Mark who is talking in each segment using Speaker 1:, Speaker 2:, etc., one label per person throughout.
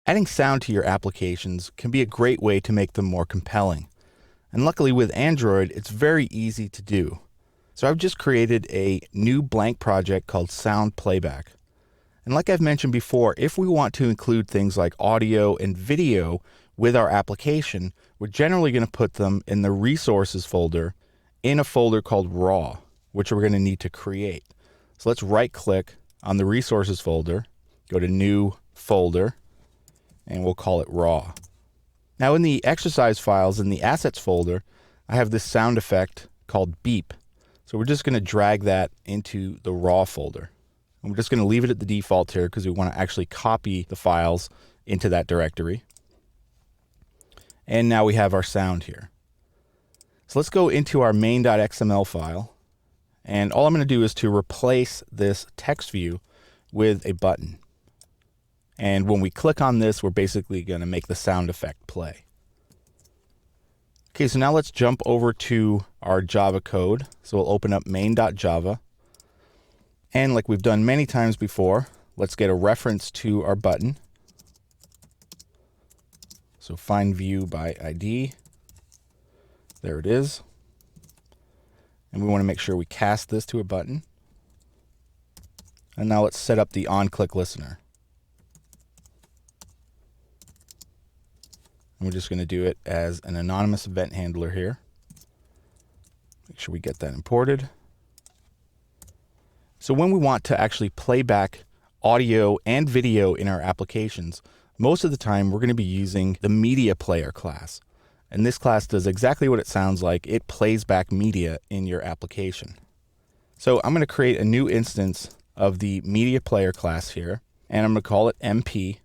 Speaker 1: Adding sound to your applications can be a great way to make them more compelling. And luckily with Android, it's very easy to do. So I've just created a new blank project called Sound Playback. And like I've mentioned before, if we want to include things like audio and video with our application, we're generally going to put them in the resources folder in a folder called raw, which we're going to need to create. So let's right click on the resources folder, go to new folder, and we'll call it raw. Now in the exercise files in the assets folder, I have this sound effect called beep. So we're just going to drag that into the raw folder. And we're just going to leave it at the default here because we want to actually copy the files into that directory. And now we have our sound here. So let's go into our main.xml file. And all I'm going to do is to replace this text view with a button. And when we click on this, we're basically going to make the sound effect play. Okay, so now let's jump over to our Java code. So we'll open up main.java. And like we've done many times before, let's get a reference to our button. So find view by ID. There it is. And we want to make sure we cast this to a button. And now let's set up the on-click listener. And we're just going to do it as an anonymous event handler here. Make sure we get that imported. So when we want to actually play back audio and video in our applications, most of the time we're going to be using the media player class. And this class does exactly what it sounds like. It plays back media in your application. So I'm going to create a new instance of the media player class here, and I'm going to call it MP.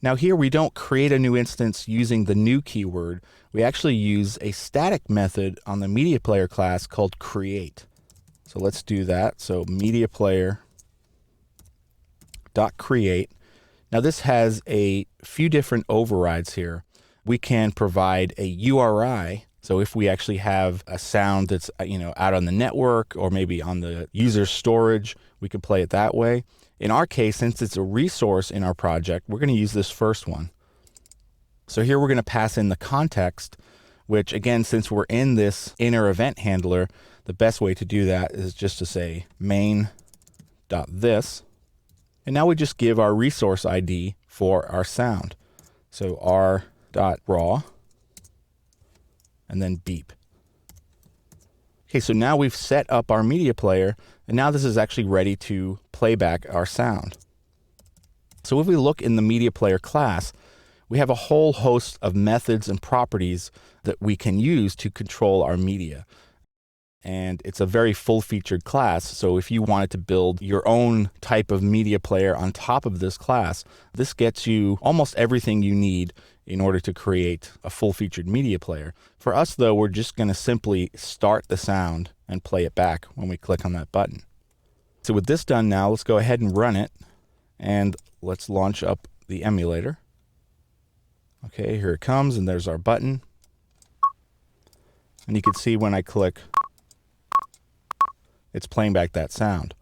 Speaker 1: Now here we don't create a new instance using the new keyword. We actually use a static method on the media player class called create. So let's do that. So media player dot create. Now this has a few different overrides here. We can provide a URI. So if we actually have a sound that's out on the network or maybe on the user's storage, we can play it that way. In our case, since it's a resource in our project, we're going to use this first one. So here we're going to pass in the context, which again, since we're in this inner event handler, the best way to do that is just to say main.this. And now we just give our resource ID for our sound. So r.raw and then beep. Okay, so now we've set up our media player, and now this is actually ready to play back our sound. So if we look in the media player class, we have a whole host of methods and properties that we can use to control our media. And it's a very full-featured class, so if you wanted to build your own type of media player on top of this class, this gets you almost everything you need in order to create a full-featured media player. For us, though, we're just going to simply start the sound and play it back when we click on that button. So with this done now, let's go ahead and run it, and let's launch up the emulator. Okay, here it comes, and there's our button. And you can see when I click, it's playing back that sound.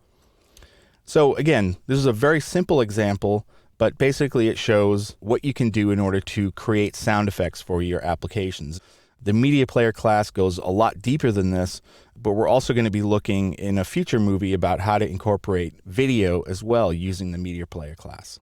Speaker 1: So again, this is a very simple example, but basically it shows what you can do in order to create sound effects for your applications. The media player class goes a lot deeper than this, but we're also going to be looking in a future movie about how to incorporate video as well using the media player class.